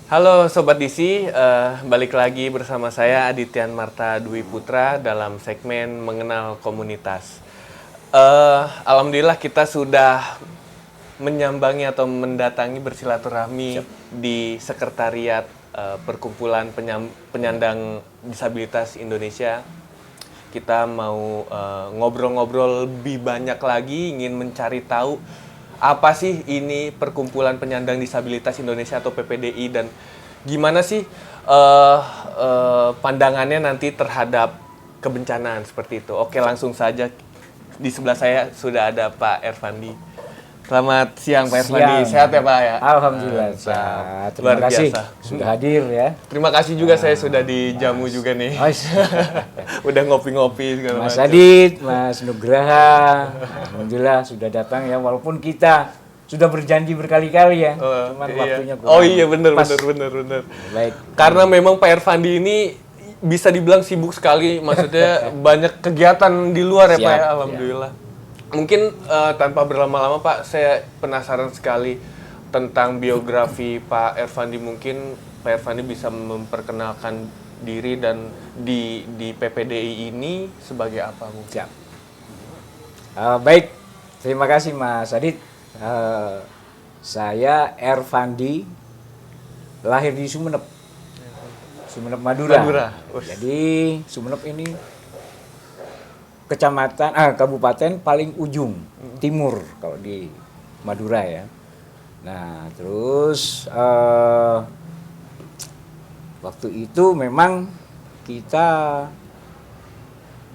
Halo Sobat DC, balik lagi bersama saya Adityan Marta Dwi Putra dalam segmen Mengenal Komunitas. Alhamdulillah kita sudah menyambangi atau mendatangi bersilaturahmi di Sekretariat Perkumpulan Penyandang Disabilitas Indonesia. Kita mau ngobrol-ngobrol lebih banyak lagi, ingin mencari tahu apa sih ini Perkumpulan Penyandang Disabilitas Indonesia atau PPDI dan gimana sih pandangannya nanti terhadap kebencanaan seperti itu. Oke, langsung saja di sebelah saya sudah ada Pak Ervandi. Selamat siang Pak Ervandi, sehat ya Pak ya? Alhamdulillah sehat. Terima kasih sudah hadir ya. Terima kasih juga saya sudah dijamu juga nih. Udah ngopi-ngopi segala Mas Adit, Mas Nugraha, alhamdulillah sudah datang ya, walaupun kita sudah berjanji berkali-kali ya, cuman waktunya kurang. Oh iya benar. Baik. Karena memang Pak Ervandi ini bisa dibilang sibuk sekali, maksudnya banyak kegiatan di luar ya Pak ya, alhamdulillah. Mungkin tanpa berlama-lama Pak, saya penasaran sekali tentang biografi Pak Ervandi. Mungkin Pak Ervandi bisa memperkenalkan diri dan di PPDI ini sebagai apa mungkin? Siap. Baik, terima kasih Mas Adit. Saya Ervandi, lahir di Sumeneb, Madura. Jadi Sumeneb ini kabupaten paling ujung timur kalau di Madura ya. Nah terus waktu itu memang kita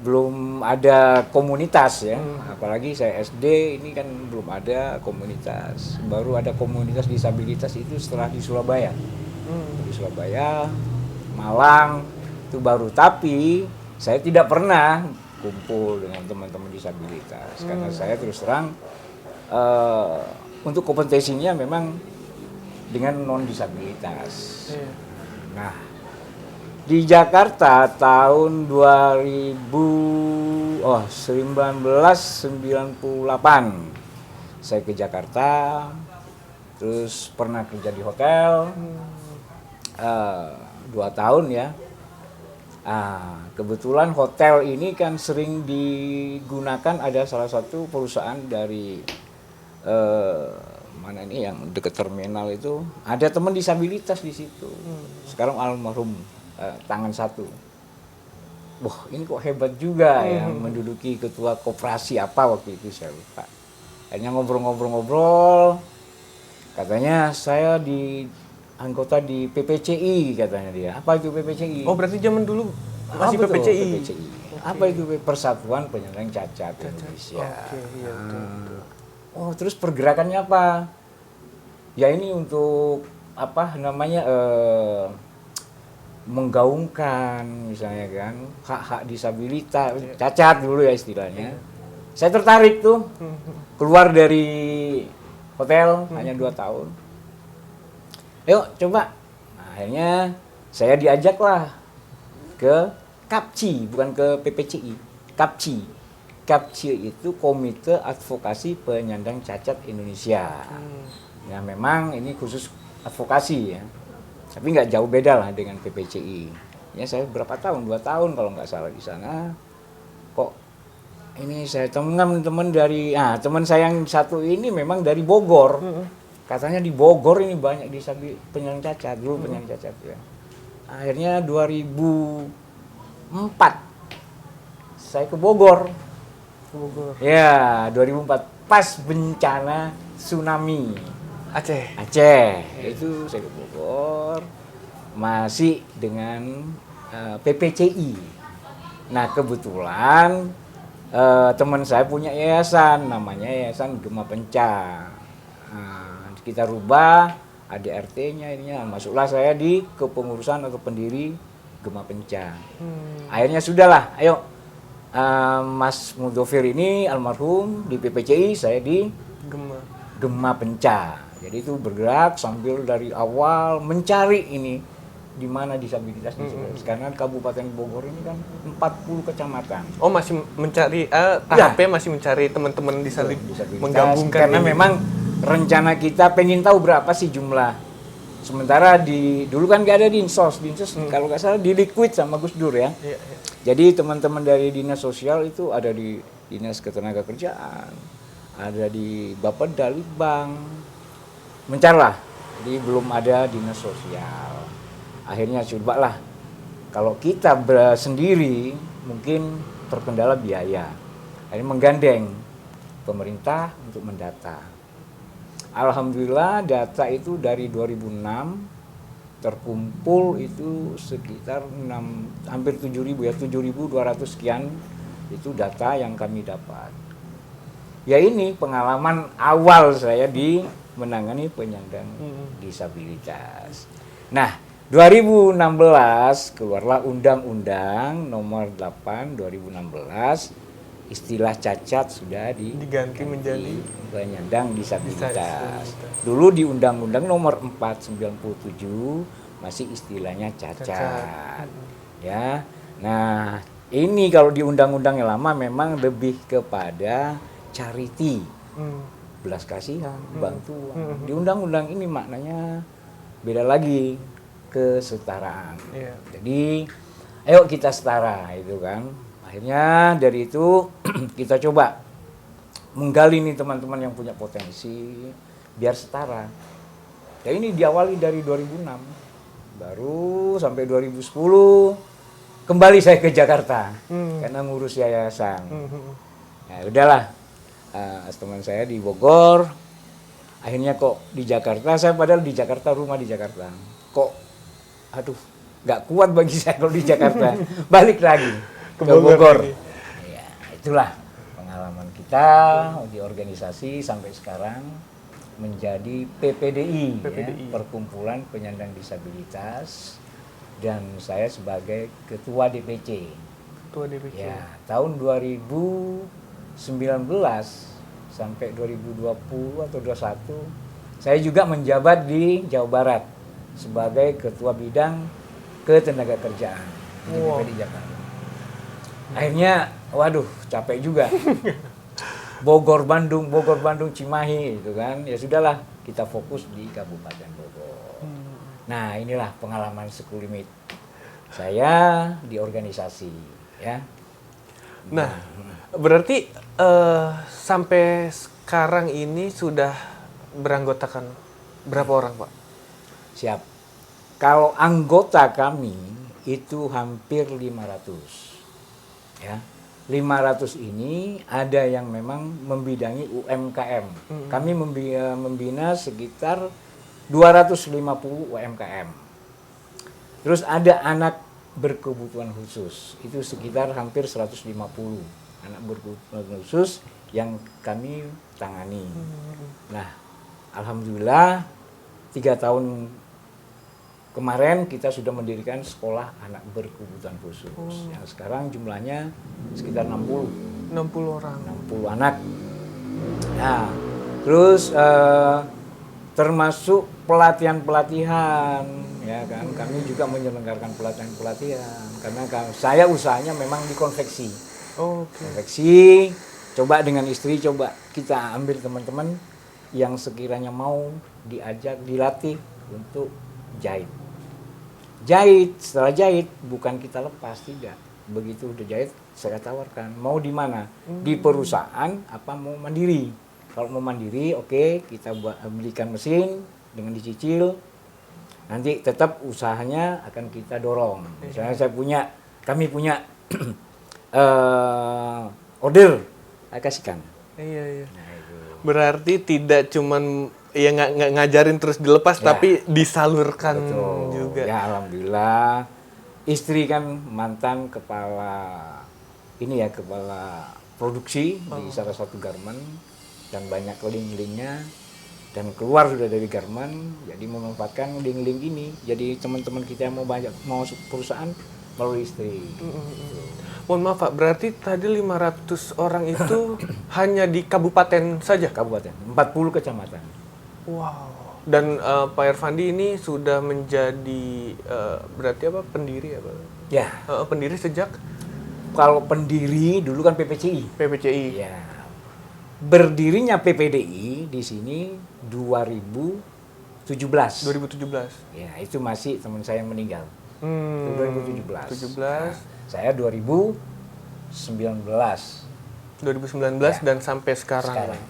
belum ada komunitas ya, apalagi saya SD ini kan belum ada komunitas. Baru ada komunitas disabilitas itu setelah di Surabaya. Di Surabaya, Malang itu baru. Tapi saya tidak pernah kumpul dengan teman-teman disabilitas karena saya terus terang untuk kompetisinya memang dengan non disabilitas. Nah di Jakarta tahun 1998 saya ke Jakarta, terus pernah kerja di hotel 2 tahun ya. Kebetulan hotel ini kan sering digunakan, ada salah satu perusahaan dari mana ini yang dekat terminal itu, ada teman disabilitas di situ. Sekarang almarhum tangan satu. Wah, ini kok hebat juga ya, menduduki ketua koperasi apa waktu itu saya lupa. Akhirnya ngobrol-ngobrol, katanya saya anggota di PPCI katanya dia. Apa itu PPCI? Oh berarti zaman dulu masih PPCI. PPCI. Apa itu Persatuan Penyandang Cacat Indonesia. Oh terus pergerakannya apa? Ya ini untuk apa namanya menggaungkan misalnya kan hak-hak disabilitas, cacat dulu ya istilahnya. Saya tertarik tuh, keluar dari hotel hanya 2 tahun. Yuk coba. Nah, akhirnya saya diajaklah ke KAPCI, bukan ke PPCI. KAPCI. KAPCI itu Komite Advokasi Penyandang Cacat Indonesia. Ya memang ini khusus advokasi ya. Tapi nggak jauh beda lah dengan PPCI. Ya saya berapa tahun? 2 tahun kalau nggak salah di sana. Kok ini saya teman-teman dari teman saya yang satu ini memang dari Bogor. Katanya di Bogor ini banyak penyandang cacat, dulu penyandang cacat ya. Akhirnya 2004 saya ke Bogor. Ya, 2004 pas bencana tsunami Aceh. Itu saya ke Bogor masih dengan PPCI. Nah, kebetulan teman saya punya yayasan, namanya Yayasan Gema Penca. Kita rubah ADRT-nya ininya, masuklah saya di kepengurusan atau pendiri Gema Penca. Akhirnya sudahlah, ayo Mas Mudofir ini almarhum di PPCI, saya di Gema Penca. Jadi itu bergerak sambil dari awal mencari ini di mana disabilitas karena Kabupaten Bogor ini kan 40 kecamatan. Oh masih mencari tahapnya masih mencari teman-teman disabilitas menggabungkan karena memang rencana kita pengen tahu berapa sih jumlah Sementara dulu kan nggak ada Dinsos kalau nggak salah di Liquid sama Gus Dur ya. Iya, iya. Jadi teman-teman dari dinas sosial itu ada di dinas ketenagakerjaan, ada di Bapeda, Litbang, mencarlah. Jadi belum ada dinas sosial. Akhirnya cobalah kalau kita sendiri mungkin terkendala biaya. Akhirnya menggandeng pemerintah untuk mendata. Alhamdulillah data itu dari 2006 terkumpul itu sekitar hampir 7.000 ya, 7.200 sekian itu data yang kami dapat. Ya ini pengalaman awal saya di menangani penyandang disabilitas. Nah, 2016 keluarlah Undang-Undang Nomor 8 2016, istilah cacat sudah Diganti menjadi penyandang disabilitas. disabilitas. Dulu di Undang-Undang Nomor 4 97 masih istilahnya cacat. Ya. Nah, ini kalau di undang-undang yang lama memang lebih kepada charity, belas kasihan, bantuan. Di undang-undang ini maknanya beda lagi, kesetaraan. Iya. Jadi, ayo kita setara itu kan. Akhirnya dari itu kita coba menggali nih teman-teman yang punya potensi biar setara. Ya ini diawali dari 2006, baru sampai 2010 kembali saya ke Jakarta karena ngurus yayasan. Nah udahlah, teman saya di Bogor, akhirnya kok di Jakarta, saya padahal di Jakarta, rumah di Jakarta, kok aduh nggak kuat bagi saya kalau di Jakarta, balik lagi ke Bogor. Ya, itulah pengalaman kita di organisasi sampai sekarang menjadi PPDI. Ya, Perkumpulan Penyandang Disabilitas, dan saya sebagai Ketua DPC. Ketua DPC. Ya, tahun 2019 sampai 2020 atau 2021 saya juga menjabat di Jawa Barat sebagai Ketua Bidang Ketenagakerjaan di DPD Jakarta. Akhirnya, waduh, capek juga. Bogor, Bandung, Cimahi, itu kan. Ya sudahlah, kita fokus di Kabupaten Bogor. Nah, inilah pengalaman sekulimit saya di organisasi, ya. Nah, berarti sampai sekarang ini sudah beranggotakan berapa orang, Pak? Siap. Kalau anggota kami itu hampir 500. Ya, 500 ini ada yang memang membidangi UMKM. Kami membina sekitar 250 UMKM. Terus ada anak berkebutuhan khusus, itu sekitar hampir 150 anak berkebutuhan khusus yang kami tangani. Nah, alhamdulillah 3 tahun kemarin kita sudah mendirikan sekolah anak berkebutuhan khusus. Yang sekarang jumlahnya sekitar 60 orang. 60 anak. Nah, terus termasuk pelatihan-pelatihan, ya kan. Kami juga menyelenggarakan pelatihan-pelatihan karena saya usahanya memang di konveksi. Konveksi, coba dengan istri, coba kita ambil teman-teman yang sekiranya mau diajak dilatih untuk jahit. Setelah jahit bukan kita lepas, tidak. Begitu udah jahit saya tawarkan mau di mana, di perusahaan apa mau mandiri. Kalau mau mandiri, oke, kita belikan mesin dengan dicicil, nanti tetap usahanya akan kita dorong. Misalnya kami punya order, saya kasihkan. Iya. Nah, itu. Berarti tidak cuman ya nggak ngajarin terus dilepas, Ya. tapi disalurkan Betul. juga. Ya alhamdulillah, istri kan mantan kepala produksi di salah satu garmen dan banyak link-linknya, dan keluar sudah dari garmen, jadi memanfaatkan link-link ini. Jadi teman-teman kita yang mau perusahaan melalui istri. Mohon maaf Pak, berarti tadi 500 orang itu hanya di kabupaten saja? Kabupaten, 40 kecamatan. Wow. Dan Pak Irfandi ini sudah menjadi berarti apa, pendiri apa? Ya. Pendiri sejak? Kalau pendiri dulu kan PPCI. PPCI. Ya. Berdirinya PPDI di sini 2010. 2017. 2017. Ya, itu masih teman saya yang meninggal. Itu 2017. 17. Nah, saya 2019. 2019 Ya. dan sampai sekarang. Sekarang.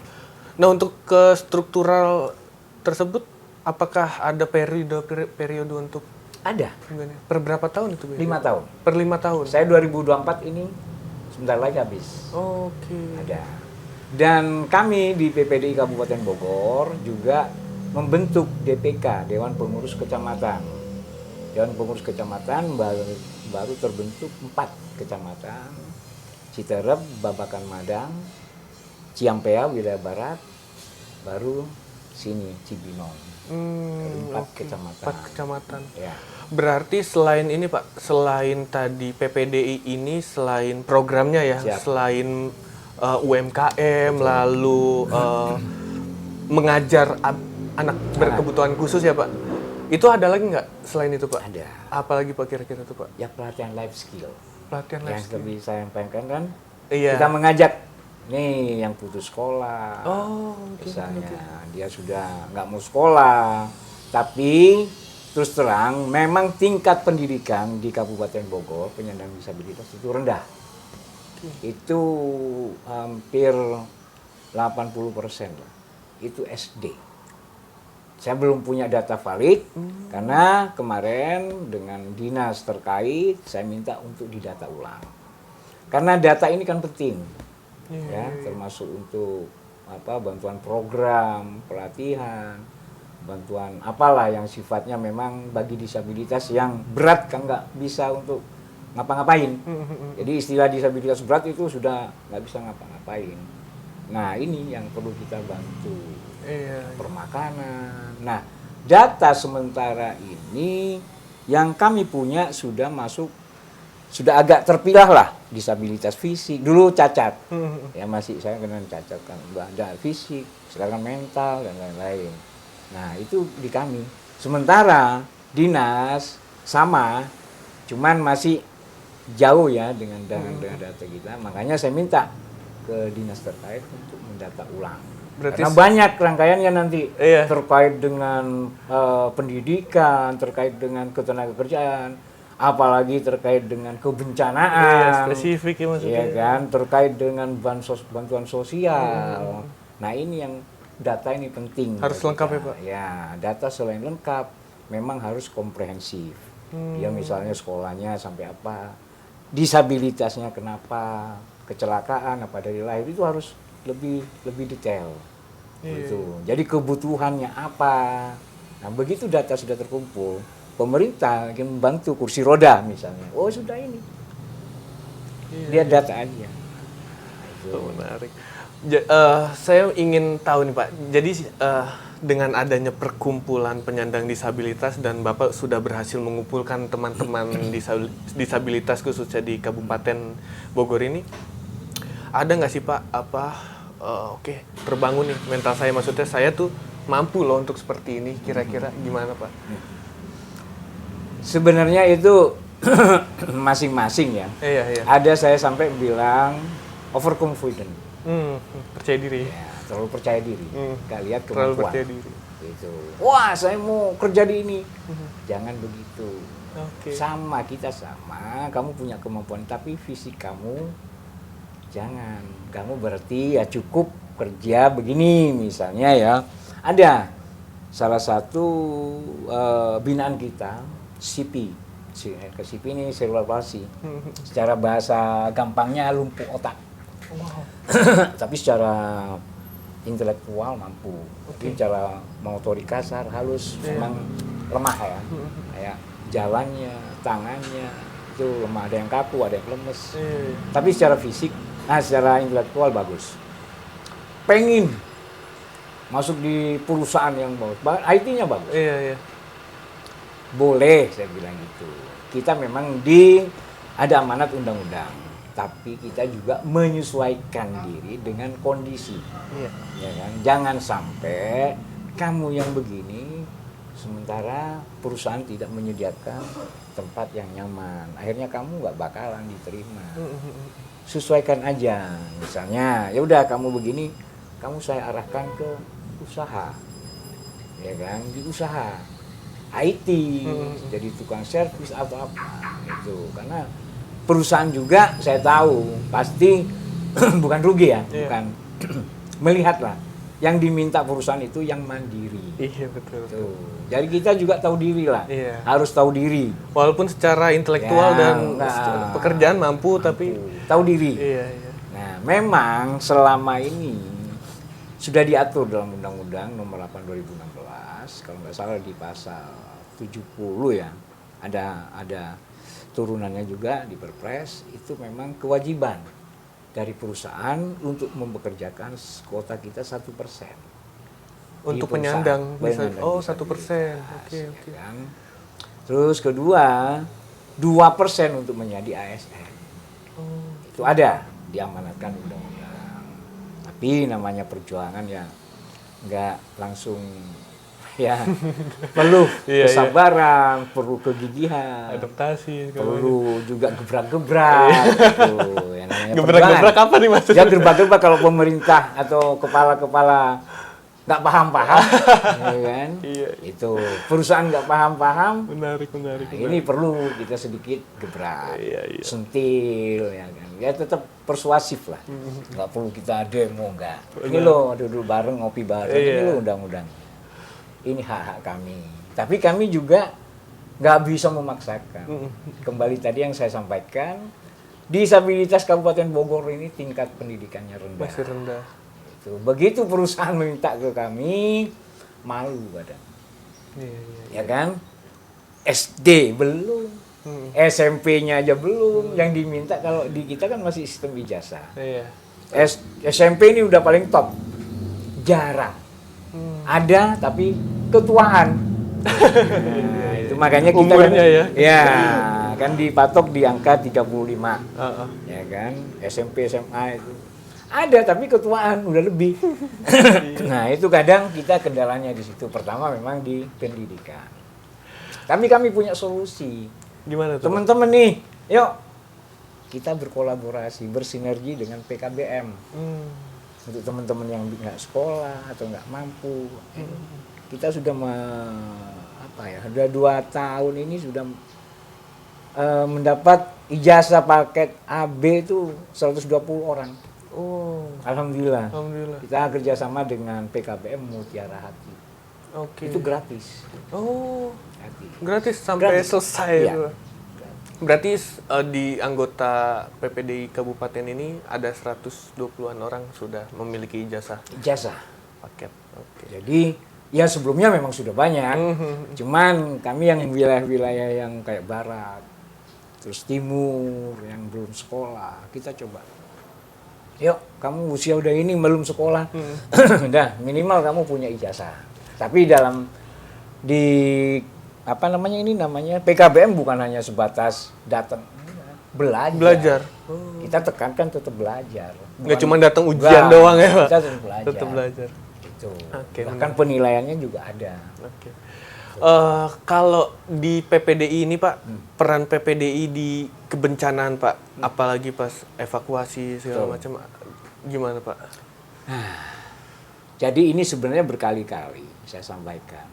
Nah, untuk ke struktural tersebut apakah ada periode untuk Ada per berapa tahun itu? 5 tahun. Per 5 tahun. Saya 2024 ini sebentar lagi habis. Oke. Ada. Dan kami di PPDI Kabupaten Bogor juga membentuk DPK, Dewan Pengurus Kecamatan. Dewan Pengurus Kecamatan baru terbentuk 4 kecamatan. Citerep, Babakan Madang, Ciampea, Wilayah Barat, baru sini Cibinong. 4 kecamatan. 4 kecamatan. Ya. Berarti selain ini Pak, selain tadi PPDI ini, selain programnya ya, Siap. selain UMKM, lalu mengajar anak berkebutuhan khusus ya Pak, itu ada lagi nggak selain itu Pak? Ada. Apalagi Pak kira-kira tuh Pak? Ya, pelatihan life skill. Pelatihan life Yang skill. lebih saya sampaikan kan, Iya. kita mengajak nih yang putus sekolah. Oh, oke, Misalnya oke. dia sudah nggak mau sekolah, tapi terus terang memang tingkat pendidikan di Kabupaten Bogor penyandang disabilitas itu rendah. Itu hampir 80% lah. Itu SD. Saya belum punya data valid karena kemarin dengan dinas terkait saya minta untuk didata ulang. Karena data ini kan penting. Ya, termasuk untuk bantuan program, pelatihan, bantuan apalah yang sifatnya memang bagi disabilitas yang berat kan nggak bisa untuk ngapa-ngapain. Jadi istilah disabilitas berat itu sudah nggak bisa ngapa-ngapain. Nah, ini yang perlu kita bantu. Iya. Permakanan. Nah, data sementara ini yang kami punya sudah sudah agak terpilah lah disabilitas fisik. Dulu cacat, ya masih saya kena cacat kan, udah ada fisik, sekarang mental dan lain-lain. Nah, itu di kami. Sementara dinas sama, cuman masih jauh ya dengan data kita. Makanya saya minta ke dinas terkait untuk mendata ulang. Berarti Karena banyak rangkaiannya nanti Iya. terkait dengan pendidikan, terkait dengan ketenagakerjaan, apalagi terkait dengan kebencanaan. Iya, spesifik ya maksudnya. Iya kan, terkait dengan bantuan sosial. Nah, ini yang data ini penting. Harus bagi lengkap kita. ya, Pak? Ya, data selain lengkap, memang harus komprehensif. Dia misalnya sekolahnya sampai apa, disabilitasnya kenapa, kecelakaan apa dari lahir, itu harus lebih detail. Gitu. Jadi kebutuhannya apa. Nah, begitu data sudah terkumpul, pemerintah ingin membantu kursi roda misalnya. Oh, sudah ini. Lihat data aja. Nah, Oh, menarik. Saya ingin tahu nih Pak, jadi dengan adanya perkumpulan penyandang disabilitas dan Bapak sudah berhasil mengumpulkan teman-teman disabilitas khususnya di Kabupaten Bogor ini, ada nggak sih Pak oke, terbangun nih mental saya, maksudnya saya tuh mampu loh untuk seperti ini, kira-kira gimana Pak? sebenarnya itu masing-masing ya. Iya, iya. Ada saya sampai bilang overconfident. Percaya diri. Ya, terlalu percaya diri. Nggak lihat Terlalu kemampuan. percaya diri. Gitu. Wah, saya mau kerja di ini. Jangan begitu. Oke. Sama, kita sama. Kamu punya kemampuan, tapi fisik kamu jangan. Kamu berarti ya cukup kerja begini misalnya ya. Ada salah satu binaan kita, CP. CP ini cerebral palsy. Secara bahasa gampangnya lumpuh otak. Wow. Tapi secara intelektual mampu. Tapi secara motorik kasar, halus, memang lemah ya. Kayak jalannya, tangannya itu lemah, ada yang kaku, ada yang lemes. Tapi secara fisik, secara intelektual bagus. Pengen masuk di perusahaan yang bagus, IT-nya bagus. Iya, iya. Boleh, saya bilang gitu. Kita memang ada amanat undang-undang, tapi kita juga menyesuaikan diri dengan kondisi. Iya. Ya kan? Jangan sampai kamu yang begini, sementara perusahaan tidak menyediakan tempat yang nyaman. Akhirnya kamu nggak bakalan diterima. Sesuaikan aja. Misalnya, ya udah kamu begini, kamu saya arahkan ke usaha. ya kan, di usaha IT, jadi tukang servis atau apa itu. Karena perusahaan juga saya tahu pasti bukan rugi ya, Iya. bukan melihatlah yang diminta perusahaan itu yang mandiri. Iya, betul. Tuh. Jadi kita juga tahu diri lah, Iya. harus tahu diri. Walaupun secara intelektual Ya, dan enggak. secara pekerjaan mampu, tapi Tahu diri. iya, iya. Nah, memang selama ini sudah diatur dalam Undang-Undang Nomor 8 2016, kalau nggak salah di pasal 70 ya, ada turunannya juga di Perpres, itu memang kewajiban dari perusahaan untuk mempekerjakan kuota kita 1%. Untuk Di perusahaan. penyandang bisa, Penyandang oh, disabilitas, 1%. Oke, ya oke. kan? Terus kedua, 2% untuk menjadi ASN. Oh, Itu ada, diamanatkan undang-undang. Tapi namanya perjuangan ya nggak langsung ya, perlu Iya, kesabaran, perlu kegigihan, adaptasi. segala macam. perlu juga gebrak-gebrak gitu. Ya, namanya Gebrak-gebrak perjuangan. apa nih maksudnya? Ya gebrak-gebrak kalau pemerintah atau kepala-kepala nggak paham-paham, ya kan? Iya. Itu perusahaan nggak paham-paham. Menarik, menarik. Nah, ini perlu kita sedikit gebrak, Iya, iya. sentil, ya kan? Ya tetap persuasif lah. Nggak perlu kita demo, nggak. Ini loh duduk bareng, ngopi bareng, ini Iya. loh undang-undang. Ini hak-hak kami. Tapi kami juga nggak bisa memaksakan. Kembali tadi yang saya sampaikan, disabilitas Kabupaten Bogor ini tingkat pendidikannya rendah. Masih rendah. Itu. Begitu perusahaan minta ke kami, malu badan. Iya, iya. Ya kan? SD belum, SMP-nya aja belum. Yang diminta kalau di kita kan masih sistem ijazah. Iya. SMP ini udah paling top, jarang. Ada tapi ketuaan. Nah, itu makanya kita Umurnya kan, ya. kan dipatok di angka 35. Heeh. Ya kan? SMP, SMA itu. Ada tapi ketuaan udah lebih. Nah, itu kadang kita kendalanya di situ. Pertama memang di pendidikan. Tapi kami punya solusi. Gimana tuh? Teman-teman nih, yuk kita berkolaborasi, bersinergi dengan PKBM. Untuk teman-teman yang nggak sekolah atau nggak mampu. Kita sudah sudah 2 tahun ini sudah mendapat ijazah paket AB itu 120 orang. Oh, Alhamdulillah. alhamdulillah. Kita kerjasama dengan PKBM Mutiara Hati. Oke. Itu gratis. Oh, Gratis. gratis sampai Gratis. selesai. Iya. Tuh. Berarti di anggota PPDI Kabupaten ini ada 120-an orang sudah memiliki ijazah Ijazah. paket. Oke. Jadi ya sebelumnya memang sudah banyak. Cuman kami yang wilayah-wilayah yang kayak barat, terus timur yang belum sekolah, kita coba. Yuk, kamu usia udah ini belum sekolah. Udah, minimal kamu punya ijazah. Tapi namanya PKBM bukan hanya sebatas datang belajar. Belajar. Kita tekankan tetap belajar. Nggak cuma datang ujian doang ya, Pak? Kita tetap belajar. Tetap belajar. Gitu. Oke, Bahkan penilaiannya juga ada. Oke. Kalau di PPDI ini Pak, peran PPDI di kebencanaan Pak, apalagi pas evakuasi segala macam, gimana Pak? Jadi ini sebenarnya berkali-kali saya sampaikan.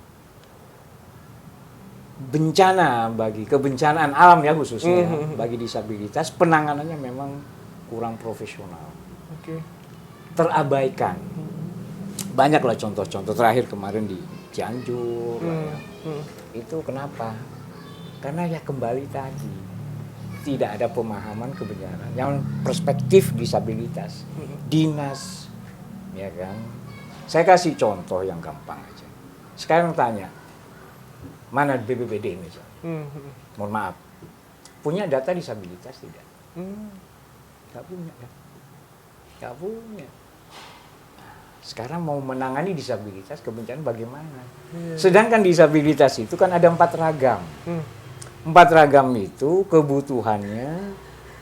Bencana kebencanaan alam ya khususnya bagi disabilitas, penanganannya memang kurang profesional. Oke. Terabaikan. Banyaklah contoh-contoh terakhir kemarin di Cianjur. Ya. Itu kenapa? Karena ya kembali tadi tidak ada pemahaman kebenaran yang perspektif disabilitas. Dinas, ya kan? Saya kasih contoh yang gampang aja. Sekarang tanya, mana BPBD misalnya? Mohon maaf, punya data disabilitas tidak? Nggak punya kan? Nggak punya. Sekarang mau menangani disabilitas kebencanaan bagaimana? Sedangkan disabilitas itu kan ada 4 ragam. 4 ragam itu kebutuhannya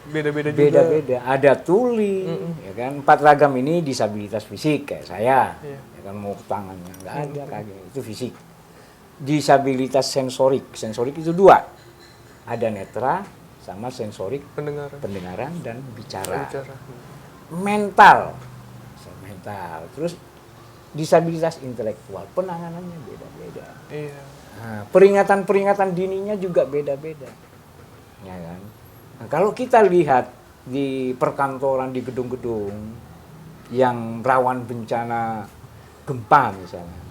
Beda-beda juga. beda-beda. Ada tuli, ya kan? 4 ragam ini disabilitas fisik kayak saya, Iya. ya kan mau tangannya nggak ada kaki itu fisik. Disabilitas sensorik itu 2, ada netra sama sensorik Pendengaran. pendengaran dan bicara. Bicara. Mental, terus disabilitas intelektual, penanganannya beda-beda. Iya. Nah, peringatan-peringatan dininya juga beda-beda. Ya kan? Nah, kalau kita lihat di perkantoran, di gedung-gedung yang rawan bencana gempa misalnya,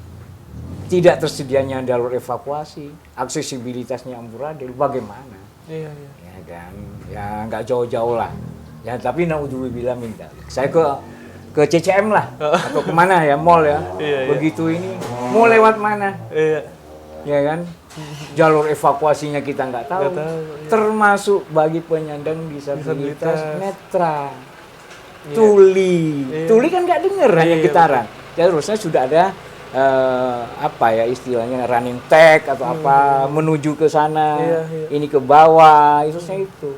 tidak tersedianya jalur evakuasi, aksesibilitasnya amburadul, bagaimana? Iya, iya. Ya kan, ya nggak jauh-jauh lah. Ya tapi naudzubillah minta. Saya ke CCM lah atau kemana ya, mall ya. Iya, iya. Begitu ini mau lewat mana? Iya. Ya kan, jalur evakuasinya kita nggak tahu. Nggak tahu, iya. Termasuk bagi penyandang disabilitas Disabilitas. netra, Iya. tuli. Iya. Tuli kan nggak dengar, hanya Iya, getaran. Ya harusnya sudah ada apa ya istilahnya, running tag atau apa menuju ke sana, Iya, iya. ini ke bawah, harusnya itu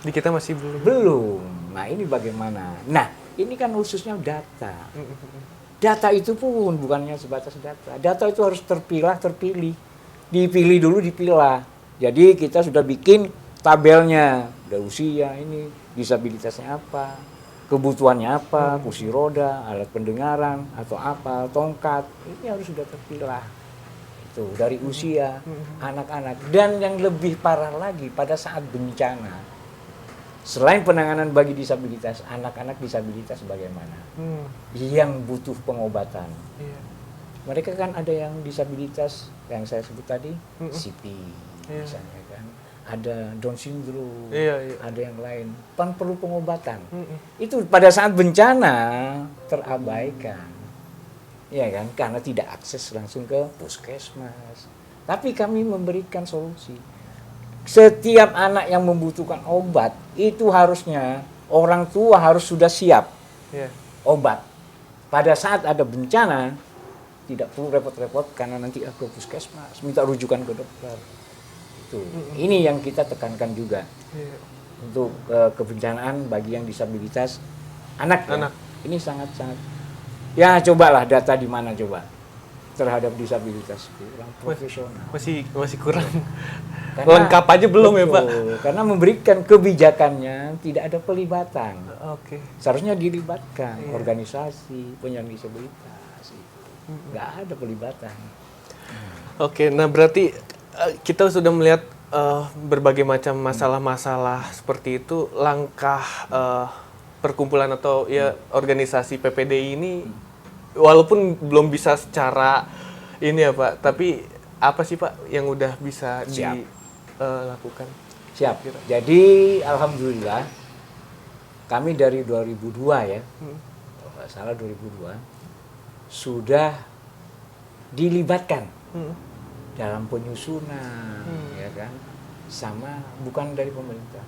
Di kita masih belum. belum. Nah ini bagaimana? Nah ini kan khususnya data. Data itu pun bukannya sebatas data. Data itu harus terpilih. Dipilih dulu, dipilah. Jadi kita sudah bikin tabelnya. Udah usia ini, disabilitasnya apa, kebutuhannya apa, kursi roda, alat pendengaran, atau apa, tongkat. Ini harus sudah terpilah. Itu dari usia, anak-anak. Dan yang lebih parah lagi pada saat bencana. Selain penanganan bagi disabilitas, anak-anak disabilitas bagaimana? Yang butuh pengobatan. Iya. Mereka kan ada yang disabilitas yang saya sebut tadi, CP, Iya. misalnya kan. Ada Down syndrome, Iya, iya. ada yang lain. Kan perlu pengobatan. Itu pada saat bencana terabaikan. Ya kan? Karena tidak akses langsung ke puskesmas. Tapi kami memberikan solusi. Setiap anak yang membutuhkan obat, itu harusnya orang tua harus sudah siap Iya. obat. Pada saat ada bencana, tidak perlu repot-repot karena nanti ke puskesmas, minta rujukan ke dokter. Itu. Ini yang kita tekankan juga Iya. untuk kebencanaan bagi yang disabilitas anak. Ya. Anak. Ini sangat-sangat. Ya cobalah data di mana coba terhadap disabilitas kurang profesional. Masih kurang. Karena- Lengkap aja belum ya, Pak? Betul, karena memberikan kebijakannya tidak ada pelibatan. Oke. Seharusnya dilibatkan Iya. organisasi penyandang disabilitas. Nggak ada pelibatan. Oke, nah berarti kita sudah melihat berbagai macam masalah-masalah seperti itu. Langkah perkumpulan atau ya organisasi PPDI ini walaupun belum bisa secara ini ya Pak, tapi apa sih Pak yang udah bisa Siap. dilakukan? Siap. Kira. Jadi alhamdulillah kami dari 2002 ya, kalau nggak salah 2002 sudah dilibatkan dalam penyusunan, ya kan, sama bukan dari pemerintah,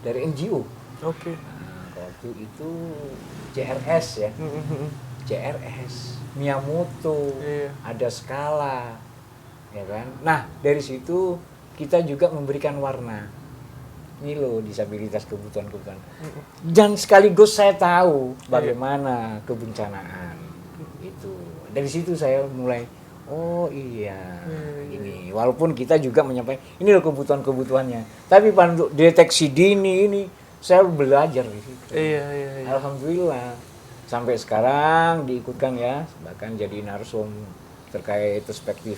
dari NGO. Oke. Nah, waktu itu CRS ya, CRS, Miyamoto, Iya. ada Skala, ya kan. Nah dari situ kita juga memberikan warna. Ini loh disabilitas kebutuhan-kebutuhan. Dan sekaligus saya tahu bagaimana kebencanaan itu. Dari situ saya mulai, oh iya, ini. Walaupun kita juga menyampaikan, ini loh kebutuhan-kebutuhannya. Tapi pada untuk deteksi dini ini, saya belajar di situ. Iya. Alhamdulillah. Sampai sekarang diikutkan ya, bahkan jadi narsum terkait perspektif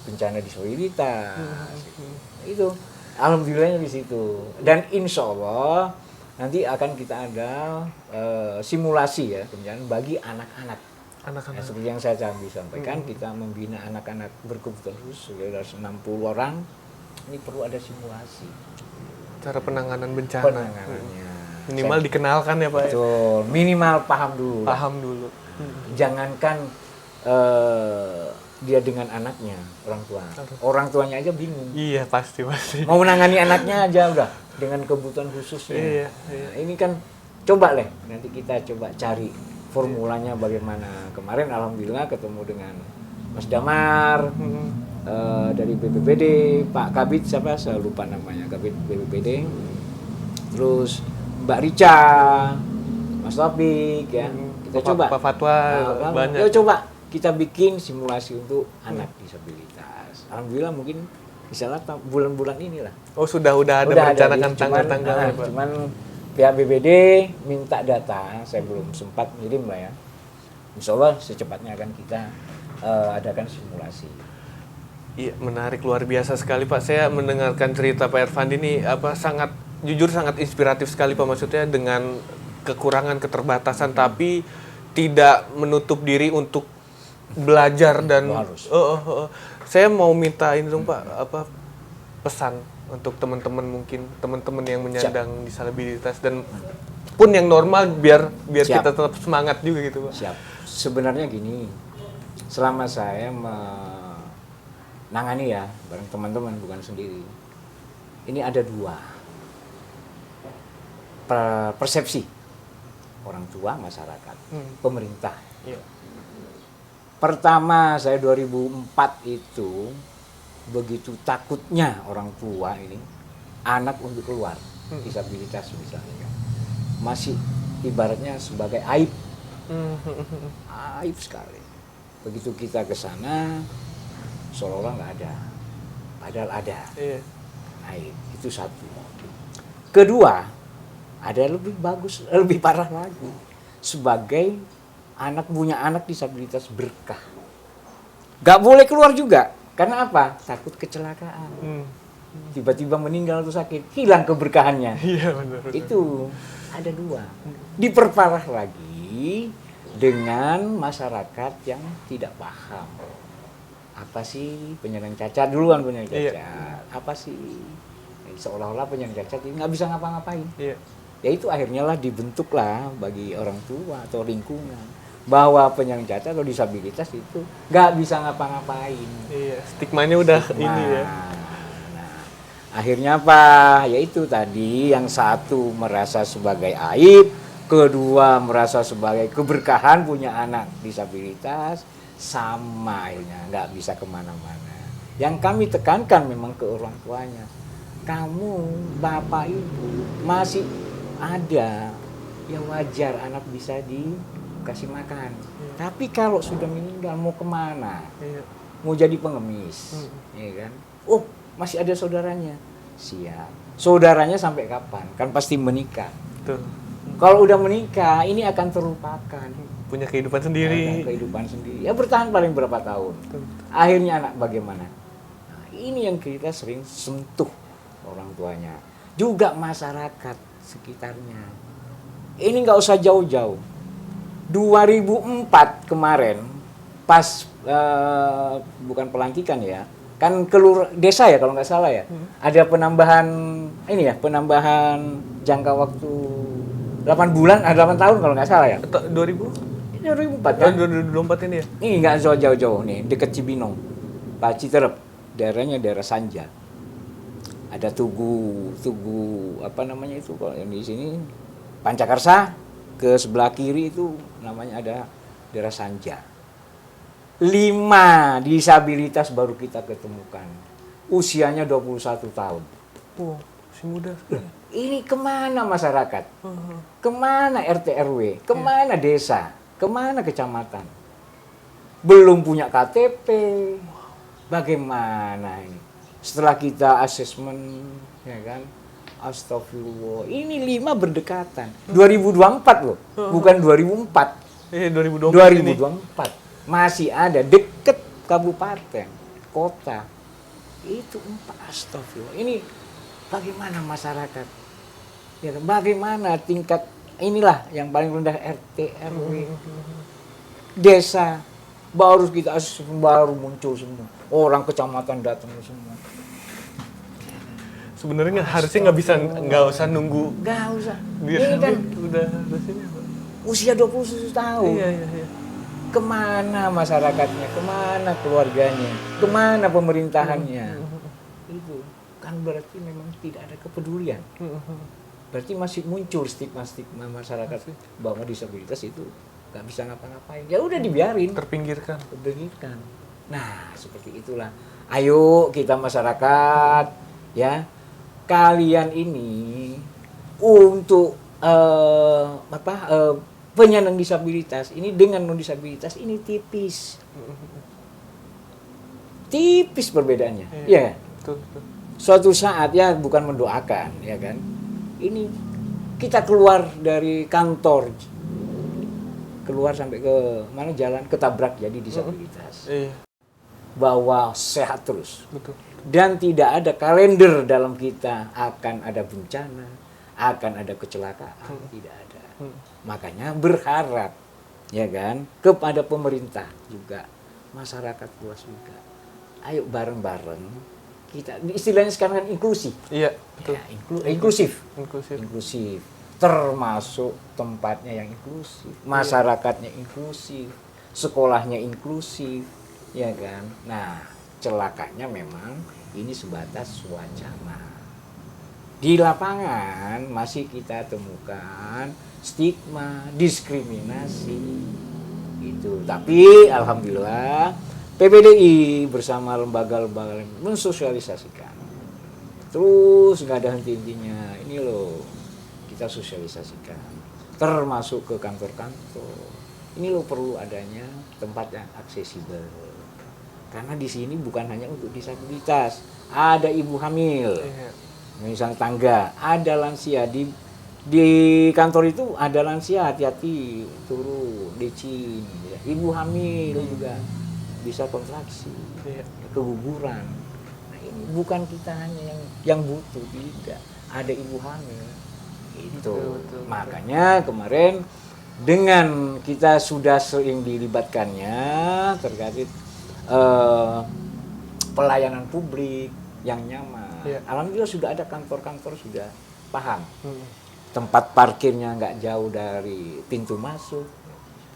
bencana disabilitas. Itu alhamdulillahnya di situ. Dan insya Allah nanti akan kita ada simulasi ya bencana bagi anak-anak. Anak-anak. Ya, seperti yang saya tadi sampaikan, kita membina anak-anak berkebutuhan khusus sudah 60 orang. Ini perlu ada simulasi Cara penanganan bencana. penanganannya. Minimal dikenalkan ya Pak. Ya? Betul, minimal paham dulu. Paham dulu. Jangankan dia dengan anaknya, orang tua. Orang tuanya aja bingung. Iya pasti. Mau menangani anaknya aja udah dengan kebutuhan khususnya. Iya. Nah, ini kan coba lah, nanti kita coba cari formulanya bagaimana. Kemarin alhamdulillah ketemu dengan Mas Damar dari BPPD, Pak Kabit siapa saya lupa namanya, Kabit BPPD. Terus Mbak Rica, Mas Taufik ya. Kita coba. Pak Fatwa banyak. Yuk coba kita bikin simulasi untuk anak disabilitas. Alhamdulillah mungkin bisa lah bulan-bulan inilah. Oh sudah ada Udah merencanakan jadi tanggal-tanggalnya Pak. cuman pihak BPD minta data, saya belum sempat ngirim lah ya. insya Allah secepatnya akan kita adakan simulasi. Iya, menarik, luar biasa sekali Pak. Saya mendengarkan cerita Pak Ervandi ini sangat jujur sangat inspiratif sekali Pak. Maksudnya dengan kekurangan keterbatasan tapi tidak menutup diri untuk belajar dan Harus. Saya mau minta ini dong Pak, pesan untuk teman-teman, mungkin teman-teman yang menyandang disabilitas dan pun yang normal, biar Siap. kita tetap semangat juga gitu Pak. Siap. Sebenarnya gini, selama saya nangani ya bareng teman-teman, bukan sendiri. Ini ada dua persepsi, orang tua, masyarakat, pemerintah. Iya. Pertama saya 2004 itu begitu takutnya orang tua ini anak untuk keluar disabilitas misalnya, masih ibaratnya sebagai aib, aib sekali. Begitu kita ke sana seolah-olah nggak ada, padahal ada. Iya. Aib itu satu. Kedua, ada lebih bagus, lebih parah lagi, sebagai punya anak disabilitas berkah, nggak boleh keluar juga. Karena apa? Takut kecelakaan. Tiba-tiba meninggal atau sakit, hilang keberkahannya. Iya benar. Itu ada dua. Diperparah lagi dengan masyarakat yang tidak paham. Apa sih penyandang cacat? Duluan penyandang cacat. Iya. Apa sih? Seolah-olah penyandang cacat ini nggak bisa ngapa-ngapain. Iya. Ya itu akhirnya lah dibentuklah bagi orang tua atau lingkungan bahwa penyandang cacat atau disabilitas itu nggak bisa ngapa-ngapain. Iya, stigmanya udah ini ya. Nah, akhirnya apa? Yaitu tadi yang satu merasa sebagai aib, kedua merasa sebagai keberkahan punya anak disabilitas, sama akhirnya nggak bisa kemana-mana. Yang kami tekankan memang ke orang tuanya, kamu bapak ibu masih ada, ya wajar anak bisa dikasih makan. Tapi kalau sudah meninggal mau kemana? Iya. Mau jadi pengemis, ya kan? Oh, masih ada saudaranya, siap. Saudaranya sampai kapan? Kan pasti menikah. Tuh. Kalau udah menikah, ini akan terlupakan. Punya kehidupan Ada sendiri. kehidupan sendiri. Ya bertahan paling berapa tahun. Tuh. Akhirnya anak bagaimana? Nah, ini yang kita sering sentuh orang tuanya. Juga masyarakat sekitarnya. Ini nggak usah jauh-jauh. 2004 kemarin, pas bukan pelantikan ya, kan desa ya kalau nggak salah ya, ada penambahan ini ya, penambahan jangka waktu 8 bulan, 8 tahun kalau nggak salah ya. 2000? 2004 kan? 2024 ini ya? Ini nggak jauh-jauh nih, deket Cibinong, Pak Citerep, daerahnya daerah Sanja. Ada tugu apa namanya itu kalau yang di sini Pancakarsa, ke sebelah kiri itu namanya ada daerah Sanja. 5 disabilitas baru kita ketemukan, usianya 21 tahun. Wow, masih muda sekali. Ini kemana masyarakat? Kemana RT RW? Kemana desa? Kemana kecamatan? Belum punya KTP. Bagaimana ini? Setelah kita asesmen, ya kan? Astagfirullah. Ini 5 berdekatan. 2024 loh, bukan 2004. Iya, 2024 ini. 2024. Masih ada deket kabupaten, kota. Itu 4. Astagfirullah. Ini bagaimana masyarakat? Ya, bagaimana tingkat inilah yang paling rendah RT RW. Desa baru kita asesmen baru muncul semua. Orang kecamatan datang semua. Sebenarnya harusnya nggak usah nunggu. Nggak usah. Biar Ini kan udah sini. usia 21 tahun. Iya. Kemana masyarakatnya? Kemana keluarganya? Kemana pemerintahannya? Itu kan berarti memang tidak ada kepedulian. Berarti masih muncul stigma-stigma masyarakat bahwa disabilitas itu nggak bisa ngapa-ngapain. Ya udah dibiarin. Terpinggirkan. Nah, seperti itulah. Ayo kita masyarakat, ya, kalian ini untuk penyandang disabilitas ini dengan non disabilitas ini tipis perbedaannya. Ya. Betul. Suatu saat ya bukan mendoakan, ya kan. Ini kita keluar dari kantor keluar sampai ke mana jalan ketabrak jadi disabilitas. Iya, Bahwa sehat terus. betul. Dan tidak ada kalender dalam kita akan ada bencana, akan ada kecelakaan, tidak ada. Makanya berharap ya kan kepada pemerintah juga, masyarakat luas juga. Ayo bareng-bareng kita, istilahnya sekarang kan inklusi. Iya, betul. Ya, inklusif. Inklusif. Inklusif. Termasuk tempatnya yang inklusif, masyarakatnya inklusif, sekolahnya inklusif, ya kan. Nah, celakanya memang ini sebatas wacana. Di lapangan masih kita temukan stigma, diskriminasi itu. Tapi alhamdulillah PPDI bersama lembaga-lembaga mensosialisasikan. Terus nggak ada henti-hentinya. Ini loh kita sosialisasikan. Termasuk ke kantor-kantor. Ini loh perlu adanya tempat yang aksesibel. Karena di sini bukan hanya untuk disabilitas, ada ibu hamil, misalnya tangga, ada lansia di kantor itu ada lansia, hati-hati turun, licin, ya. Ibu hamil juga bisa kontraksi, keguguran. Nah, ini bukan kita hanya yang butuh, tidak, ada ibu hamil, itu. Betul. Makanya kemarin dengan kita sudah sering dilibatkannya terkait pelayanan publik yang nyaman. Iya. Alhamdulillah sudah ada kantor-kantor sudah paham. Tempat parkirnya nggak jauh dari pintu masuk,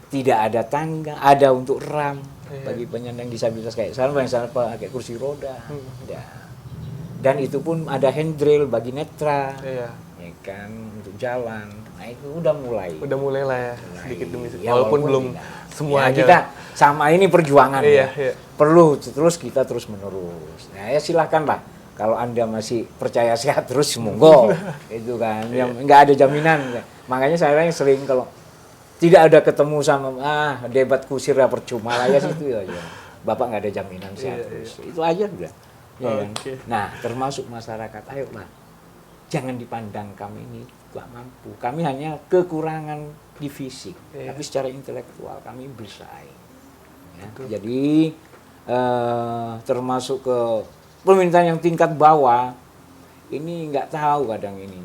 tidak ada tangga, ada untuk ram bagi penyandang disabilitas kayak saya, misalnya pakai kursi roda. Ya. Dan itu pun ada handrail bagi netra, ya kan, untuk jalan. Nah itu udah mulai. Udah mulai lah ya, sedikit demi sedikit. Ya, walaupun belum tidak. semuanya. Ya, kita sama ini perjuangan Iya. Perlu terus kita terus menerus. Nah ya silahkanlah. Kalau Anda masih percaya sehat terus, monggo. Itu kan, yang nggak ada jaminan. Makanya saya sering kalau tidak ada ketemu sama debat kusir ya percuma lah ya situ aja. Bapak nggak ada jaminan sehat terus. Itu aja udah. Ya, kan? Nah termasuk masyarakat, ayolah. Jangan dipandang kami ini gak mampu. Kami hanya kekurangan di fisik, tapi secara intelektual kami bersaing. Ya. Jadi termasuk ke pemerintahan yang tingkat bawah, ini nggak tahu kadang ini.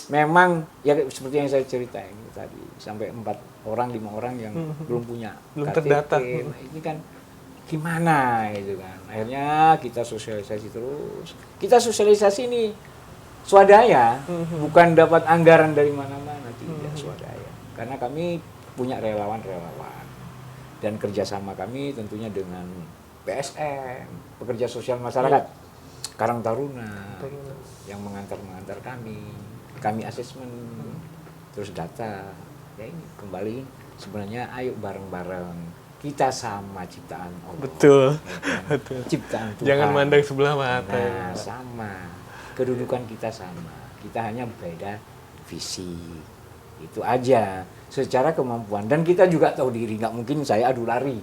Memang ya seperti yang saya ceritain tadi, sampai 4 orang, 5 orang yang belum punya belum KTP. terdata. Nah, ini kan gimana itu kan. Akhirnya kita sosialisasi terus. Kita sosialisasi ini swadaya, bukan dapat anggaran dari mana-mana, tidak, swadaya. Karena kami punya relawan-relawan. Dan kerjasama kami tentunya dengan PSM, Pekerja Sosial Masyarakat, Karang Taruna, yang mengantar kami asesmen, terus data. Ya ini kembali sebenarnya ayo bareng-bareng. Kita sama ciptaan Allah. Betul. Ya, betul. Ciptaan Tuhan. Jangan mandang sebelah mata. Nah, sama. Kedudukan kita sama, kita hanya beda visi, itu aja. Secara kemampuan, dan kita juga tahu diri, nggak mungkin saya adu lari,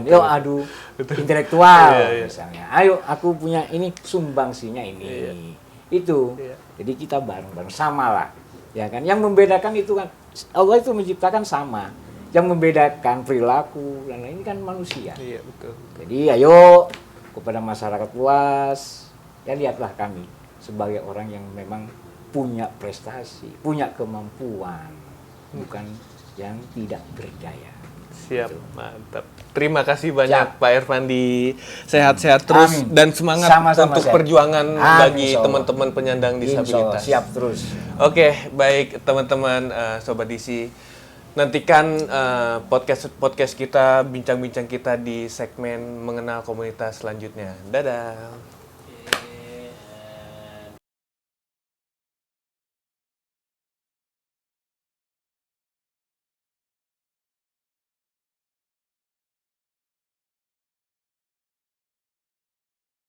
yo adu intelektual misalnya. Ayo aku punya ini sumbangsinya ini, itu. Jadi kita bareng-bareng sama lah, ya kan. Yang membedakan itu kan Allah itu menciptakan sama, yang membedakan perilaku dan lain ini kan manusia. Iya betul. Jadi ayo kepada masyarakat luas. Ya lihatlah kami sebagai orang yang memang punya prestasi, punya kemampuan, bukan yang tidak berdaya. Siap, mantap. Terima kasih banyak Pak Irfandi. Sehat-sehat terus. Amin. Dan semangat sama-sama untuk perjuangan bagi teman-teman penyandang disabilitas. Siap terus. Oke, baik teman-teman Sobat DC. Nantikan podcast kita, bincang-bincang kita di segmen mengenal komunitas selanjutnya. Dadah.